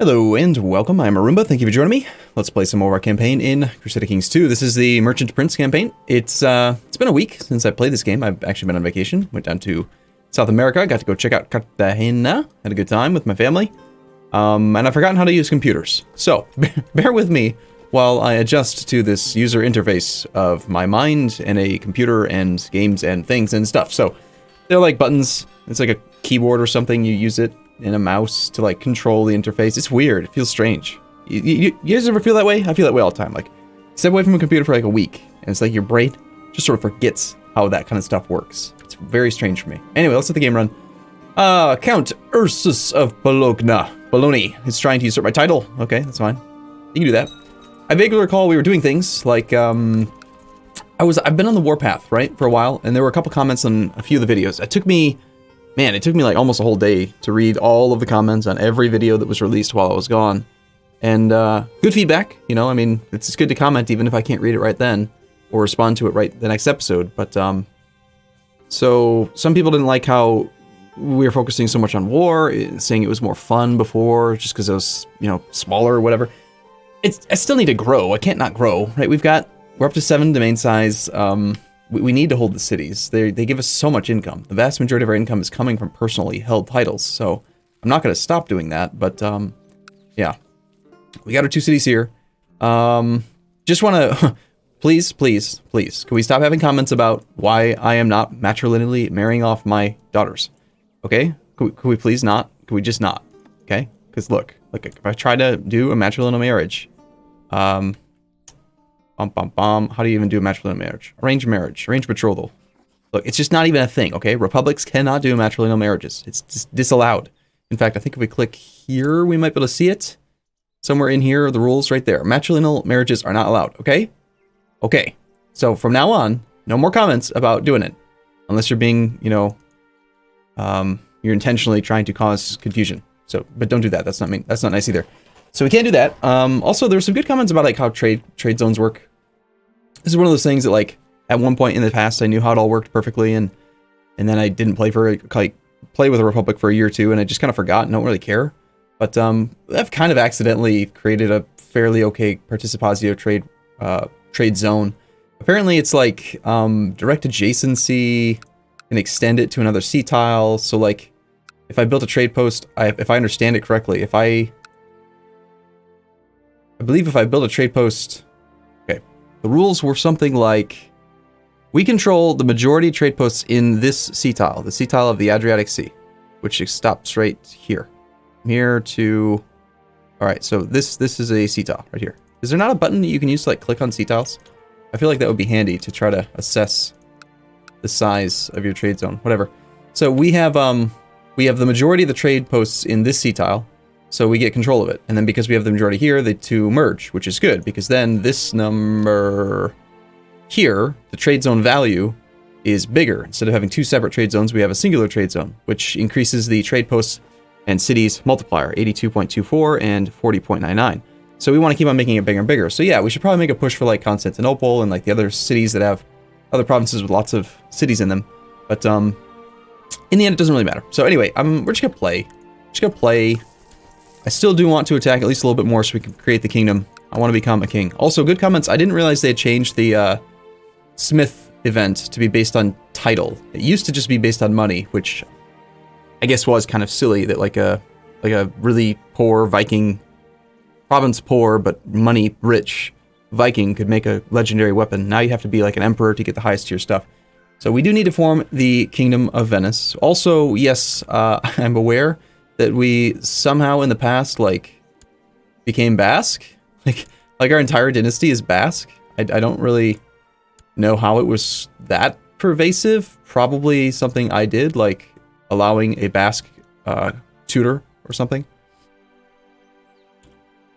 Hello and welcome, I'm Arumba, thank you for joining me. Let's play some more of our campaign in Crusader Kings 2. This is the Merchant Prince campaign. It's been a week since I played this game. I've actually been on vacation, went down to South America, got to go check out Cartagena, had a good time with my family, and I've forgotten how to use computers. So, bear with me while I adjust to this user interface of my mind and a computer and games and things and stuff. So, they're like buttons, it's like a keyboard or something, you use it in a mouse to like control the interface. It's weird, it feels strange. You guys ever feel that way? I feel that way all the time. Like, step away from a computer for like a week, and it's like your brain just sort of forgets how that kind of stuff works. It's very strange for me. Anyway, let's let the game run. Count Ursus of Bologna is trying to usurp my title. Okay, that's fine. You can do that. I vaguely recall we were doing things like, I've been on the warpath, right, for a while, and there were a couple comments on a few of the videos. It took me like almost a whole day to read all of the comments on every video that was released while I was gone. And good feedback, you know, I mean, it's good to comment even if I can't read it right then or respond to it right the next episode. But so some people didn't like how we were focusing so much on war, saying it was more fun before just because it was, you know, smaller or whatever. I still need to grow. I can't not grow, right? We're up to 7 domain size. We need to hold the cities. They give us so much income. The vast majority of our income is coming from personally held titles, so I'm not going to stop doing that, but yeah. We got our 2 cities here. Just want to, please, can we stop having comments about why I am not matrilineally marrying off my daughters? Okay? Could we please not? Could we just not? Okay? Because look, if I try to do a matrilineal marriage, how do you even do a matrilineal marriage? Arranged betrothal. Look, it's just not even a thing, okay? Republics cannot do matrilineal marriages. It's just disallowed. In fact, I think if we click here, we might be able to see it. Somewhere in here are the rules right there. Matrilineal marriages are not allowed, okay? Okay. So from now on, no more comments about doing it. Unless you're being, you know, you're intentionally trying to cause confusion. So, but don't do that. That's not nice either. So we can't do that. Also, there's some good comments about like how trade zones work. This is one of those things that, like, at one point in the past, I knew how it all worked perfectly, and then I didn't play with a Republic for a year or two, and I just kind of forgot and don't really care. But I've kind of accidentally created a fairly okay participatio trade zone. Apparently, it's like direct adjacency and extend it to another sea tile. So, like, if I built a trade post, if I understand it correctly, I believe if I build a trade post, okay, the rules were something like, we control the majority trade posts in this sea tile, the sea tile of the Adriatic Sea, which stops right here. From here to, all right, so this is a sea tile right here. Is there not a button that you can use to like click on sea tiles? I feel like that would be handy to try to assess the size of your trade zone, whatever. So we have the majority of the trade posts in this sea tile. So we get control of it. And then because we have the majority here, the two merge, which is good, because then this number here, the trade zone value, is bigger. Instead of having 2 separate trade zones, we have a singular trade zone, which increases the trade posts and cities multiplier, 82.24 and 40.99. So we want to keep on making it bigger and bigger. So yeah, we should probably make a push for like Constantinople and like the other cities that have other provinces with lots of cities in them. But in the end, it doesn't really matter. So anyway, we're just gonna play. I still do want to attack at least a little bit more so we can create the kingdom. I want to become a king. Also, good comments. I didn't realize they had changed the Smith event to be based on title. It used to just be based on money, which I guess was kind of silly that like a really poor Viking, province poor but money rich Viking could make a legendary weapon. Now you have to be like an emperor to get the highest tier stuff. So we do need to form the Kingdom of Venice. Also, yes, I'm aware that we somehow in the past like became Basque, like our entire dynasty is Basque. I don't really know how it was that pervasive. Probably something I did, like allowing a Basque tutor or something.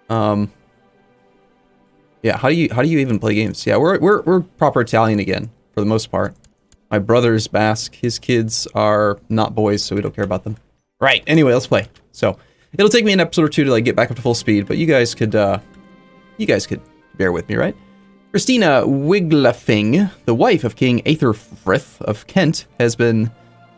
Yeah, how do you even play games? Yeah, we're proper Italian again for the most part. My brother's Basque. His kids are not boys, so we don't care about them. Right. Anyway, let's play. So it'll take me an episode or 2 to like get back up to full speed, but you guys could bear with me, right? Christina Wiglafing, the wife of King Aethelfrith of Kent, has been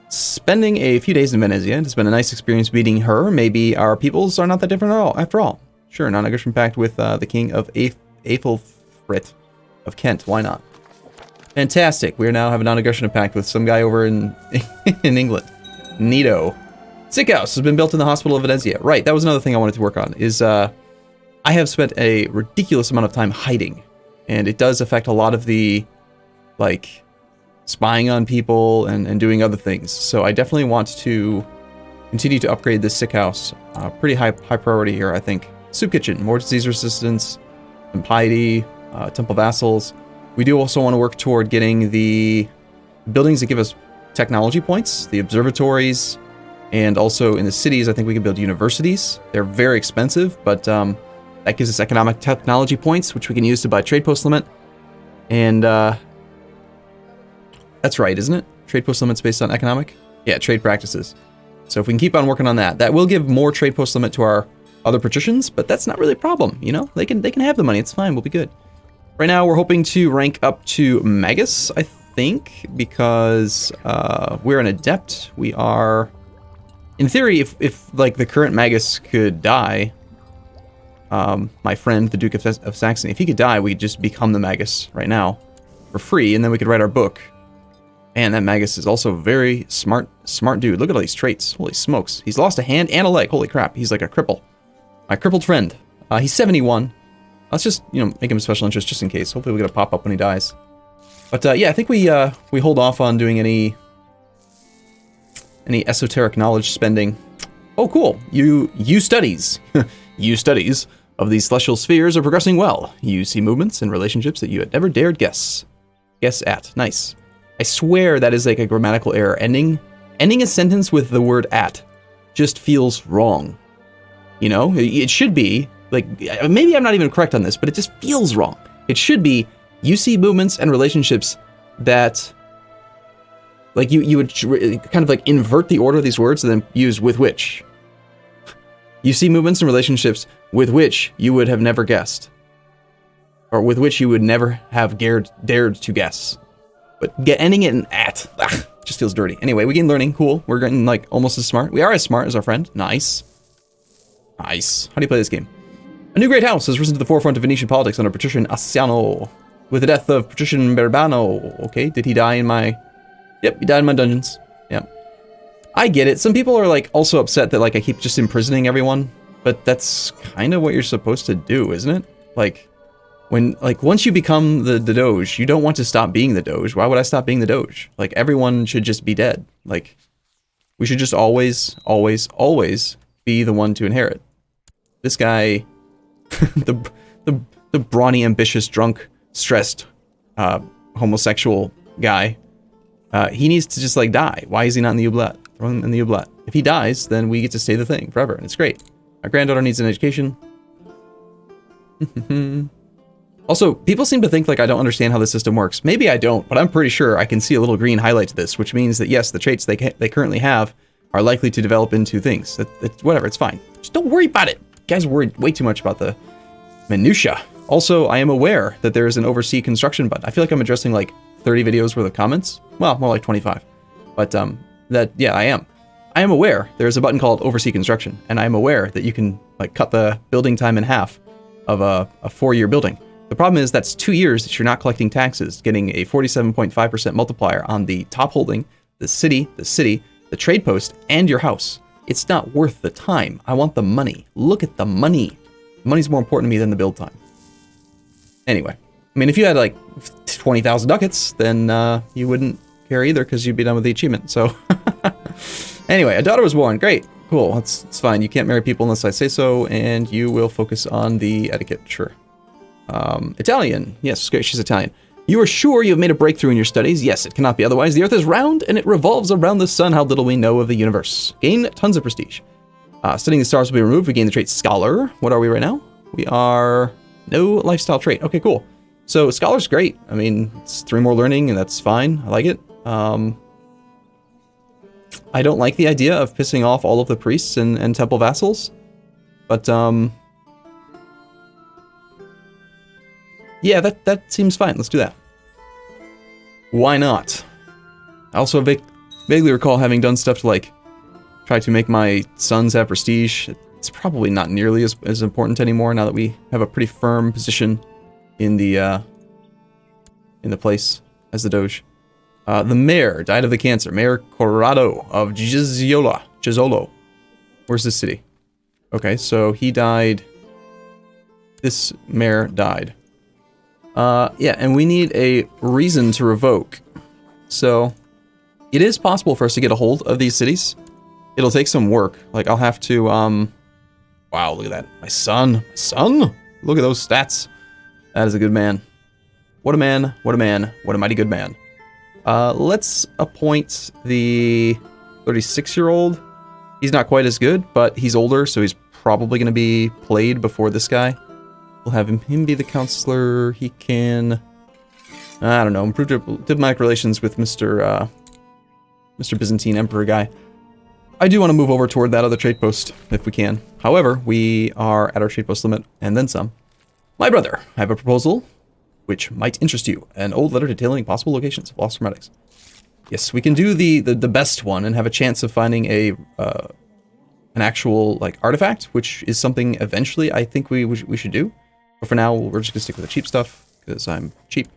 spending a few days in Venezia. It's been a nice experience meeting her. Maybe our peoples are not that different at all, after all. Sure, non-aggression pact with the King of Aethelfrit of Kent. Why not? Fantastic. We now have a non-aggression pact with some guy over in in England. Neato. Sick house has been built in the hospital of Venezia. Right, that was another thing I wanted to work on, is I have spent a ridiculous amount of time hiding, and it does affect a lot of the, like, spying on people and doing other things. So I definitely want to continue to upgrade this sick house. Pretty high priority here, I think. Soup kitchen, more disease resistance, and piety, temple vassals. We do also want to work toward getting the buildings that give us technology points, the observatories, and also in the cities, I think we can build universities. They're very expensive, but that gives us economic technology points, which we can use to buy trade post limit. And that's right, isn't it? Trade post limits based on economic? Yeah, trade practices. So if we can keep on working on that, that will give more trade post limit to our other patricians, but that's not really a problem, you know? They can have the money, it's fine, we'll be good. Right now, we're hoping to rank up to Magus, I think, because we're an adept. We are, in theory, if like the current Magus could die, my friend, the Duke of Saxony, if he could die, we could just become the Magus right now for free, and then we could write our book. And that Magus is also very smart dude. Look at all these traits. Holy smokes. He's lost a hand and a leg. Holy crap. He's like a cripple. My crippled friend. He's 71. Let's just, you know, make him a special interest just in case. Hopefully we'll get a pop-up when he dies. But yeah, I think we hold off on doing any esoteric knowledge spending. Oh, cool. You studies. You studies of these celestial spheres are progressing well. You see movements and relationships that you had never dared guess at. Nice. I swear that is like a grammatical error. Ending a sentence with the word at just feels wrong. You know, it should be, like, maybe I'm not even correct on this, but it just feels wrong. It should be, you see movements and relationships that, like, you would kind of like invert the order of these words and then use with which. You see movements and relationships with which you would have never guessed. Or with which you would never have dared to guess. But ending it in at, just feels dirty. Anyway, we gain learning, cool. We're getting, like, almost as smart. We are as smart as our friend. Nice. Nice. How do you play this game? A new great house has risen to the forefront of Venetian politics under Patrician Asciano. With the death of Patrician Berbano. Okay, did he die in my... Yep, he died in my dungeons. Yep. I get it. Some people are, like, also upset that, like, I keep just imprisoning everyone. But that's kind of what you're supposed to do, isn't it? Like, when, like, once you become the Doge, you don't want to stop being the Doge. Why would I stop being the Doge? Like, everyone should just be dead. Like, we should just always be the one to inherit. This guy, the brawny, ambitious, drunk, stressed, homosexual guy, he needs to just, like, die. Why is he not in the oubliette? Throw him in the oubliette. If he dies, then we get to stay the thing forever, and it's great. Our granddaughter needs an education. Also, people seem to think like I don't understand how the system works. Maybe I don't, but I'm pretty sure I can see a little green highlight to this, which means that yes, the traits they currently have are likely to develop into things. Whatever, it's fine. Just don't worry about it. You guys worry way too much about the minutia. Also, I am aware that there is an oversee construction button. I feel like I'm addressing like 30 videos worth of comments. Well, more like 25. But yeah, I am. I am aware there's a button called oversee construction, and I am aware that you can like cut the building time in half of a 4-year building. The problem is that's 2 years that you're not collecting taxes, getting a 47.5% multiplier on the top holding, the city, the trade post, and your house. It's not worth the time. I want the money. Look at the money. Money's more important to me than the build time. Anyway, I mean, if you had like 20,000 ducats, then you wouldn't care either because you'd be done with the achievement. So anyway, a daughter was born. Great. Cool. It's fine. You can't marry people unless I say so, and you will focus on the etiquette. Sure. Italian. Yes, she's Italian. You are sure you have made a breakthrough in your studies? Yes, it cannot be otherwise. The Earth is round, and it revolves around the sun. How little we know of the universe. Gain tons of prestige. Studying the stars will be removed. We gain the trait Scholar. What are we right now? We are... no lifestyle trait. Okay, cool. So, Scholar's great. I mean, it's 3 more learning, and that's fine. I like it. I don't like the idea of pissing off all of the priests and temple vassals. But, yeah, that seems fine. Let's do that. Why not? Also, vaguely recall having done stuff to, like, try to make my sons have prestige. It's probably not nearly as important anymore now that we have a pretty firm position in the place as the Doge. The mayor died of the cancer. Mayor Corrado of Gizzolo. Where's this city? Okay, so he died. This mayor died. Yeah, and we need a reason to revoke. So, it is possible for us to get a hold of these cities. It'll take some work. Like, I'll have to, wow, look at that. My son. Look at those stats. That is a good man. What a man, what a man, what a mighty good man. Let's appoint the 36-year-old. He's not quite as good, but he's older, so he's probably going to be played before this guy. We'll have him be the counselor. He can, I don't know, improve diplomatic relations with Mr. Byzantine Emperor guy. I do want to move over toward that other trade post, if we can. However, we are at our trade post limit, and then some. My brother, I have a proposal which might interest you. An old letter detailing possible locations of lost hermetics. Yes, we can do the best one and have a chance of finding an actual, like, artifact, which is something eventually I think we should do. But for now, we're just going to stick with the cheap stuff, because I'm cheap.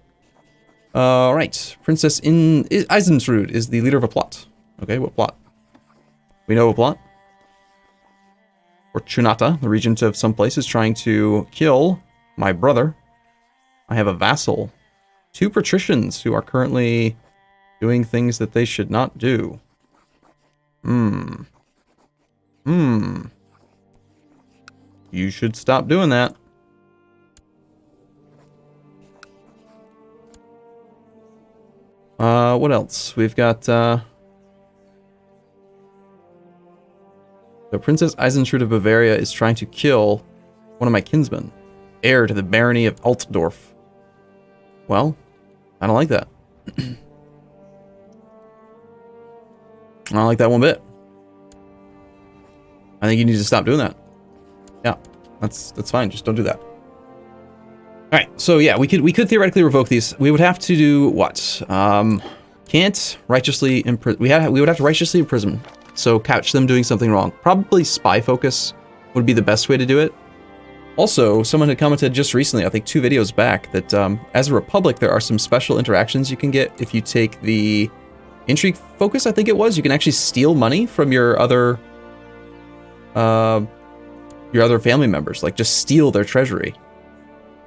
Alright, Princess Eisentrud is the leader of a plot. Okay, what plot? We know a plot. Fortunata, the regent of some place, is trying to kill my brother. I have a vassal. 2 patricians who are currently doing things that they should not do. You should stop doing that. What else? We've got, the Princess Eisentrud of Bavaria is trying to kill one of my kinsmen, heir to the barony of Altdorf. Well, I don't like that. I don't like that one bit. I think you need to stop doing that. Yeah, that's fine. Just don't do that. All right. So yeah, we could theoretically revoke these. We would have to do what? Can't righteously imprison. We would have to righteously imprison. So catch them doing something wrong. Probably spy focus would be the best way to do it. Also, someone had commented just recently, I think 2 videos back, that as a republic, there are some special interactions you can get if you take the intrigue focus, I think it was. You can actually steal money from your other family members, like just steal their treasury.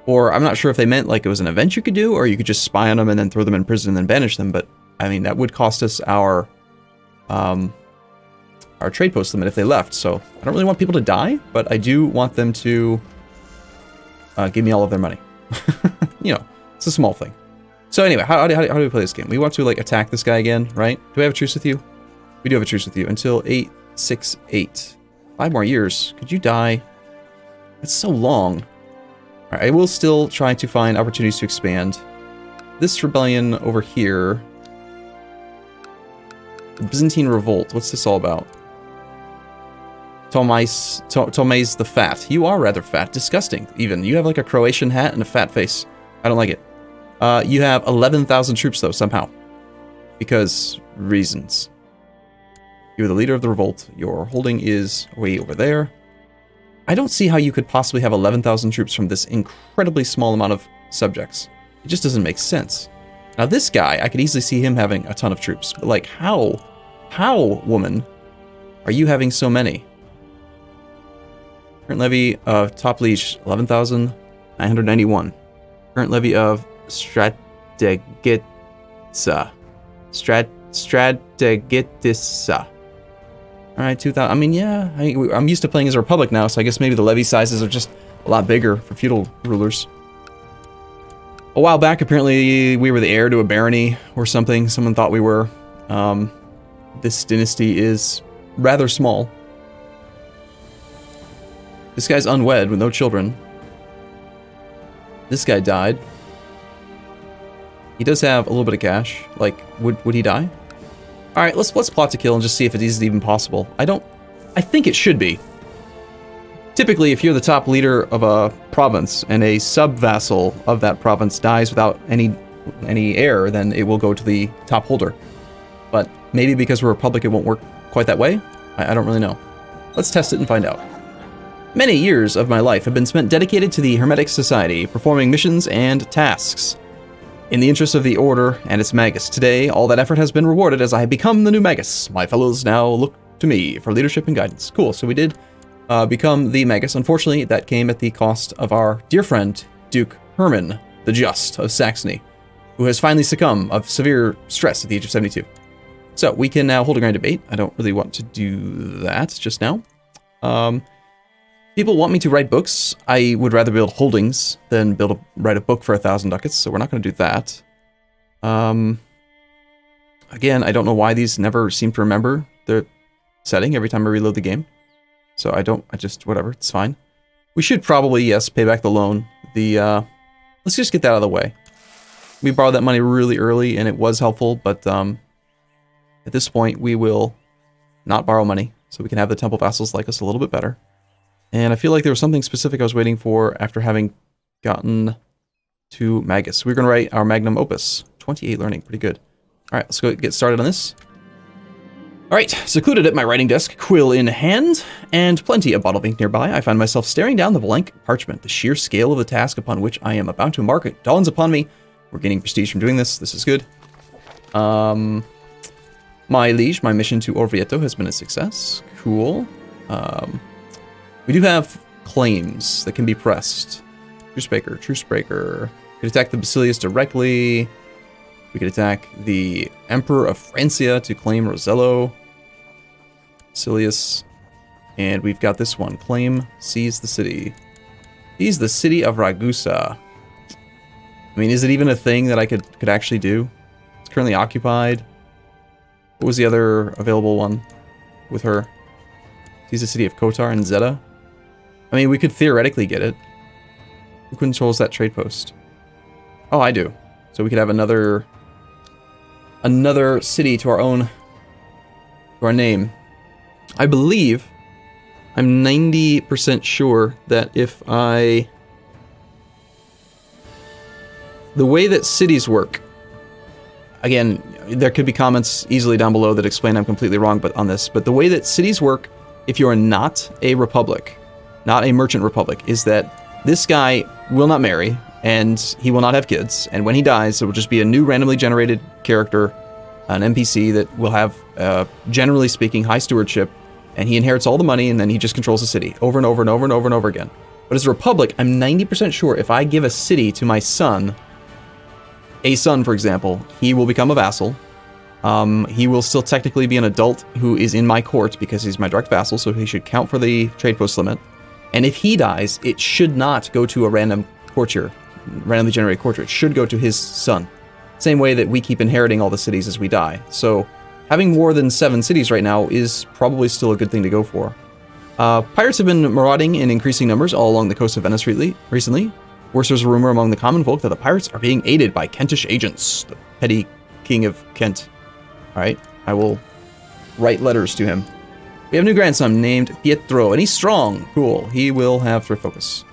Or I'm not sure if they meant like it was an event you could do, or you could just spy on them and then throw them in prison and then banish them. But I mean, that would cost us our trade post limit if they left. So I don't really want people to die, but I do want them to give me all of their money. You know, it's a small thing. So anyway, how do we play this game? We want to, like, attack this guy again, right? Do we have a truce with you? We do have a truce with you until 868. 5 more years. Could you die? That's so long. All right, I will still try to find opportunities to expand. This rebellion over here, the Byzantine Revolt. What's this all about? Tomais the Fat. You are rather fat. Disgusting, even. You have like a Croatian hat and a fat face. I don't like it. You have 11,000 troops, though, somehow. Because reasons. You're the leader of the revolt. Your holding is way over there. I don't see how you could possibly have 11,000 troops from this incredibly small amount of subjects. It just doesn't make sense. Now, this guy, I could easily see him having a ton of troops. But, like, how, woman, are you having so many? Current levy of top liege, 11,991. Current levy of Strategitsa. Strategitsa. Alright, 2,000. I mean, yeah, I'm used to playing as a republic now, so I guess maybe the levy sizes are just a lot bigger for feudal rulers. A while back, apparently, we were the heir to a barony or something. Someone thought we were. This dynasty is rather small. This guy's unwed with no children. This guy died. He does have a little bit of cash. Like, would he die? Alright, let's plot to kill and just see if it is even possible. I think it should be. Typically, if you're the top leader of a province and a sub-vassal of that province dies without any heir, then it will go to the top holder. But maybe because we're a republic, it won't work quite that way. I don't really know. Let's test it and find out. Many years of my life have been spent dedicated to the Hermetic Society, performing missions and tasks in the interest of the Order and its Magus. Today, all that effort has been rewarded as I have become the new Magus. My fellows now look to me for leadership and guidance. Cool, so we did become the Magus. Unfortunately, that came at the cost of our dear friend, Duke Herman the Just of Saxony, who has finally succumbed of severe stress at the age of 72. So we can now hold a grand debate. I don't really want to do that just now. People want me to write books. I would rather build holdings than write a book for 1,000 ducats, so we're not going to do that. Again, I don't know why these never seem to remember the setting every time I reload the game. So whatever, it's fine. We should probably, yes, pay back the loan. Let's just get that out of the way. We borrowed that money really early, and it was helpful, but at this point, we will not borrow money, so we can have the temple vassals like us a little bit better. And I feel like there was something specific I was waiting for after having gotten to Magus. We're going to write our magnum opus. 28 learning, pretty good. All right, let's go get started on this. All right, secluded at my writing desk, quill in hand, and plenty of bottle of ink nearby, I find myself staring down the blank parchment. The sheer scale of the task upon which I am about to embark it dawns upon me. We're gaining prestige from doing this. This is good. My liege, my mission to Orvieto has been a success. Cool. We do have claims that can be pressed. Truce breaker. We could attack the Basilius directly. We could attack the Emperor of Francia to claim Rosello. Basilius. And we've got this one. Claim, seize the city. Seize the city of Ragusa. I mean, is it even a thing that I could actually do? It's currently occupied. What was the other available one with her? Seize the city of Kotar and Zeta. I mean, we could theoretically get it. Who controls that trade post? Oh, I do. So we could have another city to our name. I believe, I'm 90% sure that the way that cities work, again, there could be comments easily down below that explain I'm completely wrong on this, but the way that cities work, if you're not a republic, not a merchant republic, is that this guy will not marry, and he will not have kids, and when he dies, it will just be a new randomly generated character, an NPC that will have, generally speaking, high stewardship, and he inherits all the money, and then he just controls the city over and over and over and over and over again. But as a republic, I'm 90% sure if I give a city to my son, for example, he will become a vassal. He will still technically be an adult who is in my court because he's my direct vassal, so he should count for the trade post limit. And if he dies, it should not go to a randomly generated courtier. It should go to his son. Same way that we keep inheriting all the cities as we die. So having more than 7 cities right now is probably still a good thing to go for. Pirates have been marauding in increasing numbers all along the coast of Venice recently. Worse, there's a rumor among the common folk that the pirates are being aided by Kentish agents, the petty king of Kent. All right, I will write letters to him. We have a new grandson named Pietro, and he's strong. Cool. He will have thrift focus.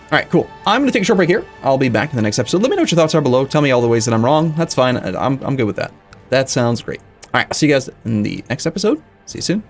All right, cool. I'm going to take a short break here. I'll be back in the next episode. Let me know what your thoughts are below. Tell me all the ways that I'm wrong. That's fine. I'm good with that. That sounds great. All right, I'll see you guys in the next episode. See you soon.